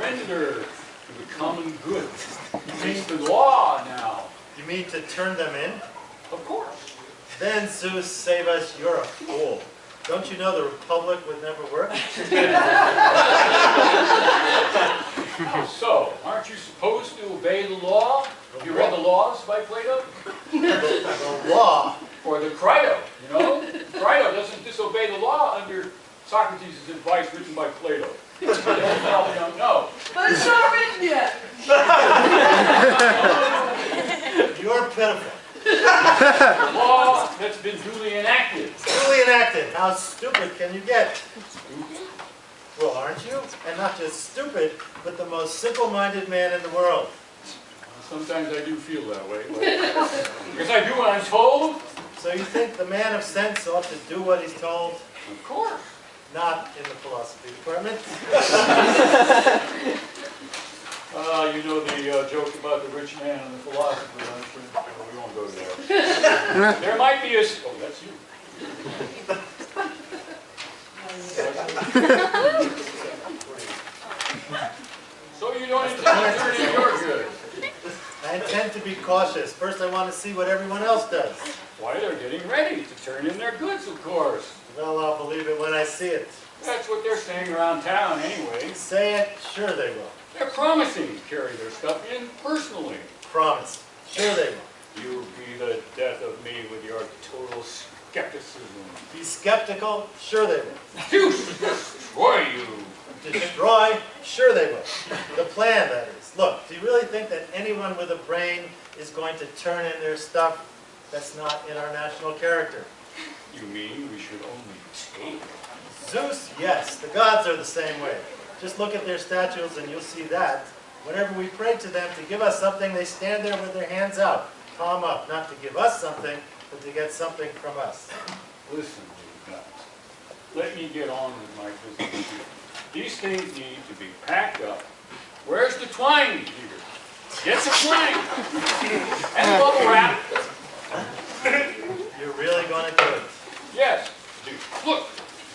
surrender to the common good. It's the law now. You mean to turn them in? Of course. Then, Zeus, save us, you're a fool. Don't you know the Republic would never work? So, aren't you supposed to obey the law? Have you read the laws by Plato? The law? Or the Crito, you know? Crito doesn't disobey the law under Socrates' advice written by Plato. You probably don't know. But it's not written yet. You're pitiful. The law that's been duly enacted. Duly enacted. How stupid can you get? Stupid? Well, aren't you? And not just stupid, but the most simple-minded man in the world. Sometimes I do feel that way. Because I do what I'm told. So you think the man of sense ought to do what he's told? Of course. Not in the philosophy department. You know the joke about the rich man and the philosopher. We won't go there. There might be a... Oh, that's you. So you don't intend to turn in your goods? I intend to be cautious. First, I want to see what everyone else does. Why, they're getting ready to turn in their goods, of course. Well, I'll believe it when I see it. That's what they're saying around town anyway. Say it, sure they will. They're promising to carry their stuff in personally. Promise. Sure they will. You'll be the death of me with your total skepticism. Be skeptical? Sure they will. To destroy you. Destroy? Sure they will. The plan, that is. Look, do you really think that anyone with a brain is going to turn in their stuff? That's not in our national character. You mean we should only take? Zeus, yes. The gods are the same way. Just look at their statues and you'll see that. Whenever we pray to them to give us something, they stand there with their hands out, palm up, not to give us something, but to get something from us. Listen, you guys. Let me get on with my business here. These things need to be packed up. Where's the twine, Peter? Get some twine. And bubble wrap. You're really going to do it? Yes. Dude, look,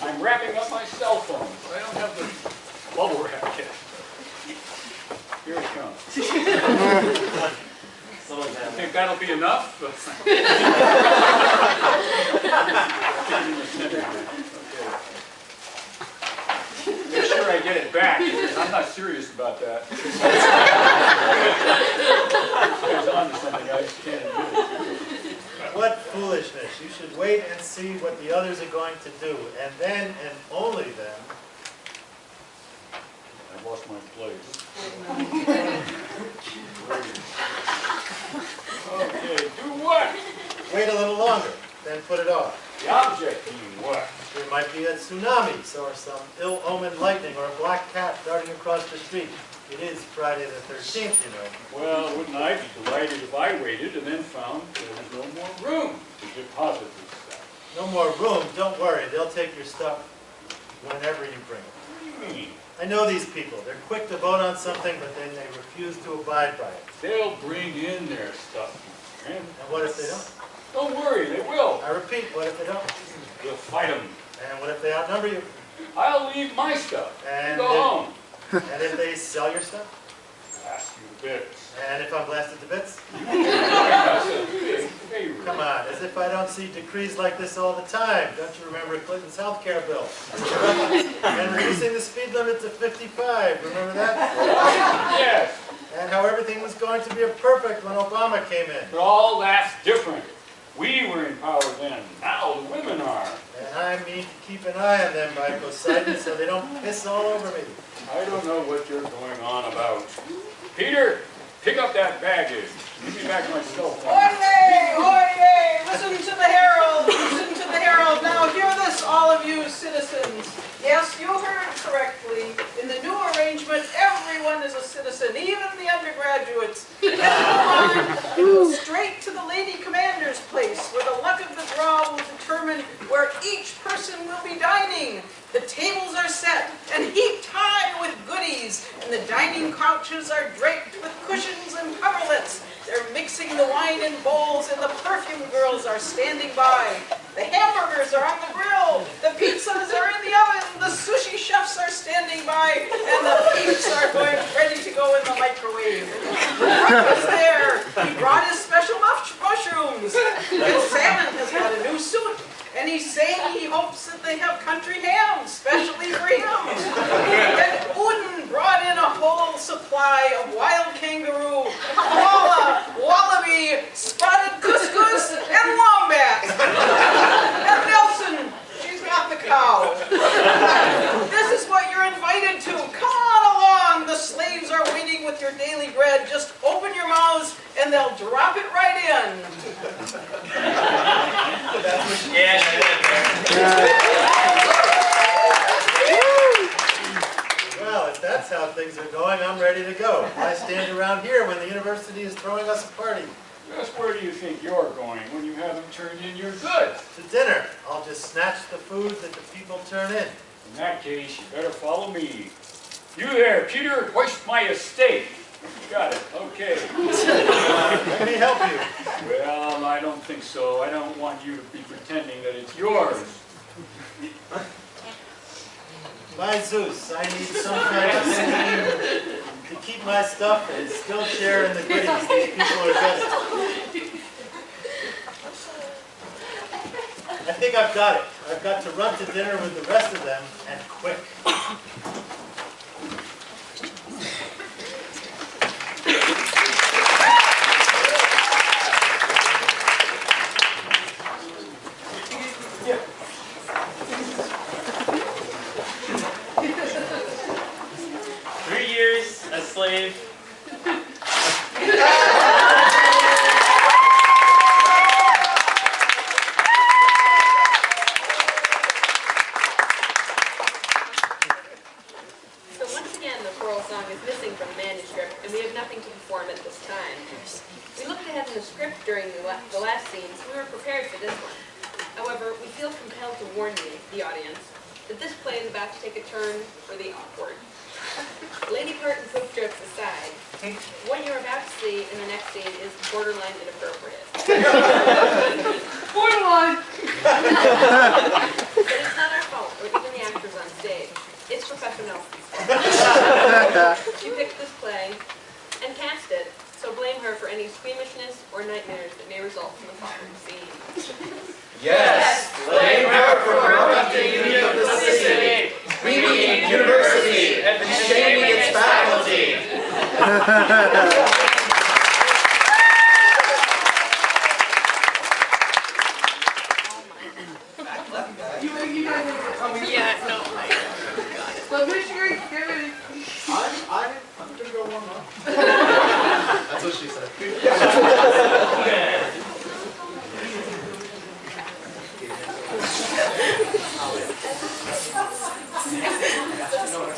I'm wrapping up my cell phone. I don't have the bubble wrap yet. Here it comes. I think that'll be enough. Make sure I get it back. I'm not serious about that. It's on to something I just can't admit it. What foolishness. You should wait and see what the others are going to do. And then, and only then... I lost my place. Okay, do what? Wait a little longer, then put it off. The object being what? There might be a tsunami, or some ill-omened lightning, or a black cat darting across the street. It is Friday the 13th, you know. Well, wouldn't I be delighted if I waited and then found there was no more room to deposit this stuff? No more room, don't worry. They'll take your stuff whenever you bring it. What do you mean? I know these people. They're quick to vote on something, but then they refuse to abide by it. They'll bring in their stuff, my friend. And what if they don't? Don't worry, they will. I repeat, what if they don't? We'll fight them. And what if they outnumber you? I'll leave my stuff and And go home. And if they sell your stuff? Ask you to bits. And if I'm blasted to bits? That's a big favor. Come on, as if I don't see decrees like this all the time. Don't you remember Clinton's health care bill? And reducing the speed limit to 55, remember that? Yes, And how everything was going to be perfect when Obama came in. but all that's different. We were in power then. Now the women are. And I mean to keep an eye on them by Poseidon so they don't piss all over me. I don't know what you're going on about. Peter, pick up that baggage. Give me back my cell phone. Oyez! Oyez! Listen to the herald! Listen to the herald! Now hear this, all of you citizens. Yes, you heard correctly. In the new arrangement, everyone is a citizen, even the undergraduates. Go straight to the lady commander's place, where the luck of the draw will determine where each person will be dining. The tables are set and heaped high with goodies, and the dining couches are draped with cushions and coverlets. They're mixing the wine in bowls, and the perfume girls are standing by. The hamburgers are on the grill, the pizzas are in the oven, the sushi chefs are standing by, and the peeps are going was there. He brought his special mushrooms. And Salmon has got a new suit. And he's saying he hopes that they have country ham, specially for him. And Odin brought in a whole supply of wild kangaroo, koala, wallaby, spotted couscous, and wombat. And Nelson, she's got the cow. This is what you're invited to. Come on along. The slaves are waiting with your daily bread. Just open your mouths and they'll drop it right in. Well, if that's how things are going, I'm ready to go. I stand around here when the university is throwing us a party. Just where do you think you're going when you haven't turned in your goods? To dinner. I'll just snatch the food that the people turn in. In that case, you better follow me. You there, Peter, hoist my estate. Got it, okay. Let me help you. Well, I don't think so. I don't want you to be pretending that it's yours. By Zeus, I need some kind of scheme to keep my stuff and still share in the goodies these people are getting. I think I've got it. I've got to run to dinner with the rest of them, and quick. Slave. So once again, the choral song is missing from the manuscript, and we have nothing to perform at this time. We looked ahead in the script during the last scenes, we were prepared for this one. However, we feel compelled to warn you, the audience, that this play is about to take a turn for the awkward. Lady part and poop jokes aside, what you're about to see in the next scene is borderline inappropriate. Borderline! But it's not our fault, or even the actors on stage. It's professional. You picked this play and cast it, so blame her for any squeamishness or nightmares that may result from the following scene. Yes, blame her for corrupting the union of the city. We mean university and shaming its faculty. Yeah, no. The missionary community. I'm gonna go warm up. That's what she said.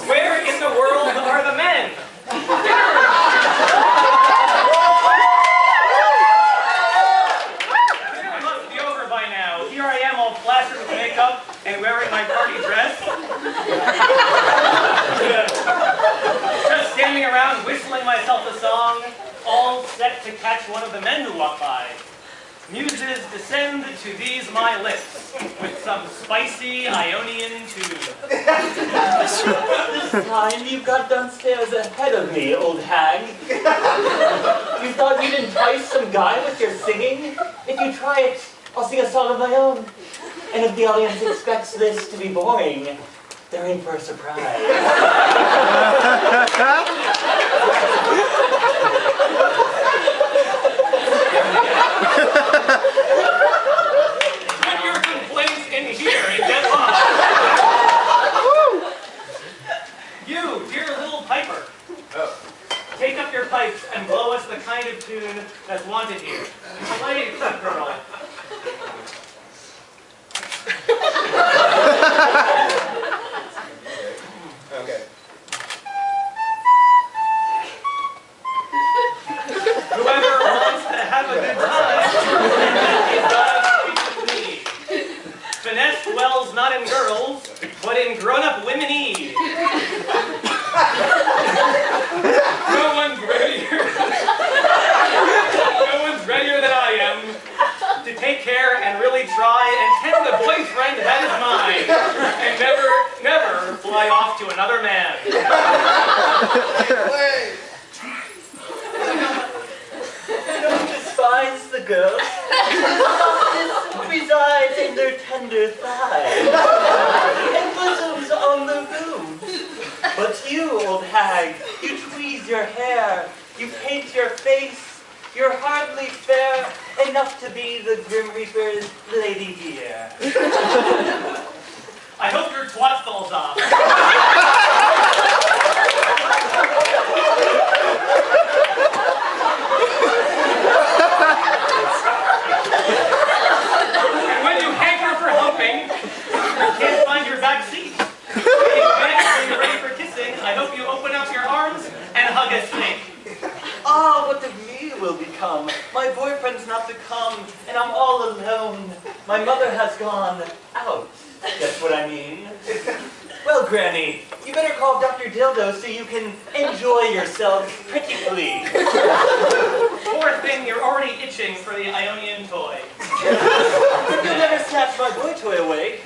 Where in the world are the men? Dinner must be over by now. Here I am all plastered with makeup and wearing my party dress. Just standing around whistling myself a song, all set to catch one of the men who walk by. Muses descend to these my lips with some spicy Ionian tune. This time you've got downstairs ahead of me, old hag. You thought you'd entice some guy with your singing? If you try it, I'll sing a song of my own. And if the audience expects this to be boring, they're in for a surprise. Put your complaints in here and get lost. You, dear little piper. Take up your pipes and blow us the kind of tune that's wanted here. Play, girl. Okay. Whoever wants to have a good time is gotta speak with me. Finesse dwells not in girls, but in grown-up women-y. No one's readier. No one's readier than I am to take care and really try and tend the boyfriend that is mine, and never, never fly off to another man. hag. You tweeze your hair. You paint your face. You're hardly fair enough to be the Grim Reaper's lady dear. I hope your twat falls off. And when you hanker for humping, you can't find your back seat. When you're ready for kissing, I hope you open up your arms and hug a snake. Ah, what of me will become? My boyfriend's not to come, and I'm all alone. My mother has gone out. That's what I mean. Well, Granny, you better call Dr. Dildo so you can enjoy yourself critically. Poor thing, you're already itching for the Ionian toy. You'll never snatch my boy toy away,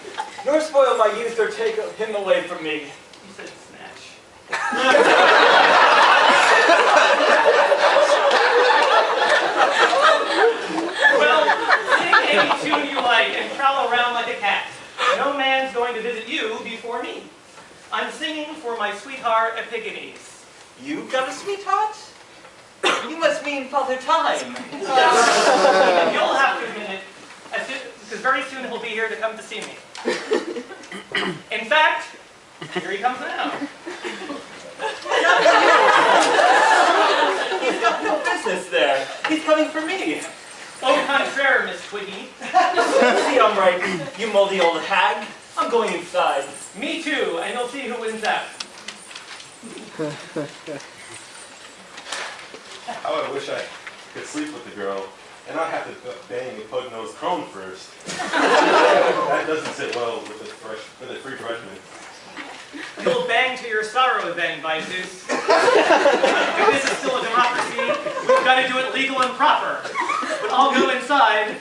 nor spoil my youth or take him away from me. You said snatch. Well, sing any tune you like and prowl around like a cat. No man's going to visit you before me. I'm singing for my sweetheart Epigonies. You've got a sweetheart? You must mean Father Time. You'll have to admit it, because very soon he'll be here to come to see me. In fact, here he comes now. He's got no business there. He's coming for me. Au contraire, Miss Twiggy. See, I'm right, you moldy old hag. I'm going inside. Me too, and you'll see who wins out. How I wish I could sleep with the girl and not have to bang a pug-nosed crone first. That doesn't sit well with a free freshman. You'll bang to your sorrow then, by Zeus. If this is still a democracy, we've got to do it legal and proper. But I'll go inside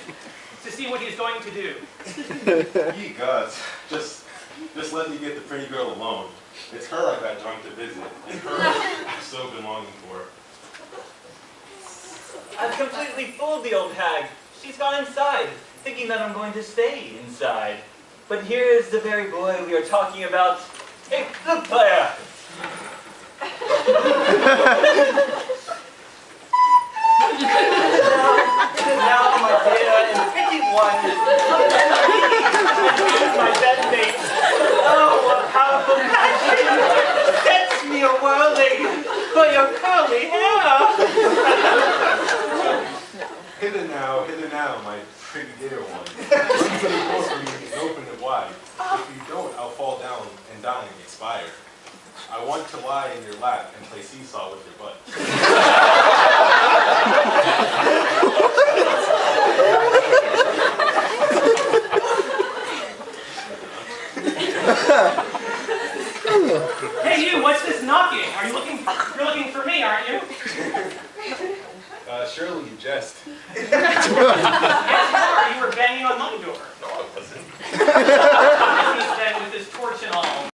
to see what he's going to do. Ye gods, just let me get the pretty girl alone. It's her I got drunk to visit, and her I've so been longing for. I've completely fooled the old hag. She's gone inside, thinking that I'm going to stay inside. But here is the very boy we are talking about. Hey, look, player! Now, my dear and pretty one, my bedmate. Oh, what powerful passion sets me a-whirling for your curly hair. Hither now, my pretty dear one. Run to the door for me and open it wide. If you don't, I'll fall down and die and expire. I want to lie in your lap and play seesaw with your butt. Hey you, what's this knocking? You're looking for me, aren't you? Surely you jest. Yes, you are. You were banging on my door. No, I wasn't.